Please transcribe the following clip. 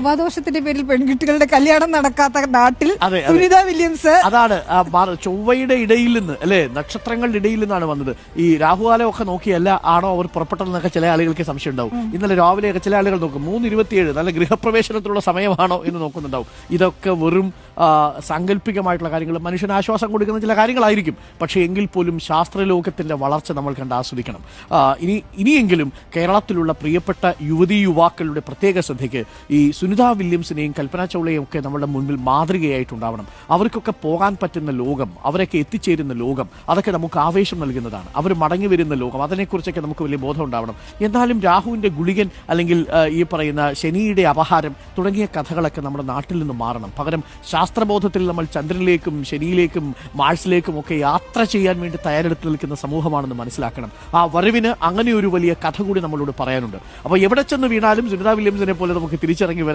ചൊവ്വാദോഷത്തിന്റെ പേരിൽ പെൺകുട്ടികളുടെ കല്യാണം നടക്കാത്ത നാട്ടിൽ സുനിത വില്യംസ് അതാണ് ചൊവ്വയുടെ ഇടയിൽ നിന്ന് അല്ലെ, നക്ഷത്രങ്ങളുടെ ഇടയിൽ നിന്നാണ് വന്നത്. ഈ രാഹുകാലം ഒക്കെ നോക്കിയല്ല ആണോ അവർ പുറപ്പെട്ടതെന്നൊക്കെ ചില ആളുകൾക്ക് സംശയം ഉണ്ടാവും. ഇന്നലെ രാവിലെയൊക്കെ ചില ആളുകൾ നോക്കും 3:27 നല്ല ഗൃഹപ്രവേശനത്തിലുള്ള സമയമാണോ എന്ന് നോക്കുന്നുണ്ടാവും. ഇതൊക്കെ വെറും സാങ്കല്പികമായിട്ടുള്ള കാര്യങ്ങൾ, മനുഷ്യന് ആശ്വാസം കൊടുക്കുന്ന ചില കാര്യങ്ങളായിരിക്കും. പക്ഷേ എങ്കിൽ പോലും ശാസ്ത്രലോകത്തിന്റെ വളർച്ച നമ്മൾ കണ്ട് ആസ്വദിക്കണം. ഇനിയെങ്കിലും കേരളത്തിലുള്ള പ്രിയപ്പെട്ട യുവതീ യുവാക്കളുടെ പ്രത്യേക ശ്രദ്ധയ്ക്ക് ഈ സുനിത വില്യംസിനെയും കൽപ്പന ചൗളയും ഒക്കെ നമ്മുടെ മുൻപിൽ മാതൃകയായിട്ടുണ്ടാവണം. അവർക്കൊക്കെ പോകാൻ പറ്റുന്ന ലോകം, അവരൊക്കെ എത്തിച്ചേരുന്ന ലോകം, അതൊക്കെ നമുക്ക് ആവേശം നൽകുന്നതാണ്. അവർ മടങ്ങി വരുന്ന ലോകം, അതിനെക്കുറിച്ചൊക്കെ നമുക്ക് വലിയ ബോധം ഉണ്ടാവണം. എന്നാലും രാഹുവിന്റെ ഗുളികൻ അല്ലെങ്കിൽ ഈ പറയുന്ന ശനിയുടെ അപഹാരം തുടങ്ങിയ കഥകളൊക്കെ നമ്മുടെ നാട്ടിൽ നിന്ന് മാറണം. പകരം ശാസ്ത്രബോധത്തിൽ നമ്മൾ ചന്ദ്രനിലേക്കും ശനിയിലേക്കും മാഴ്സിലേക്കും ഒക്കെ യാത്ര ചെയ്യാൻ വേണ്ടി തയ്യാറെടുത്ത് നിൽക്കുന്ന സമൂഹമാണെന്ന് മനസ്സിലാക്കണം. ആ വരവിന് അങ്ങനെ ഒരു വലിയ കഥ കൂടി നമ്മളോട് പറയാനുണ്ട്. അപ്പോൾ എവിടെ ചെന്ന് വീണാലും സുനിത വില്യംസിനെ പോലെ നമുക്ക് തിരിച്ചിറങ്ങി വരാൻ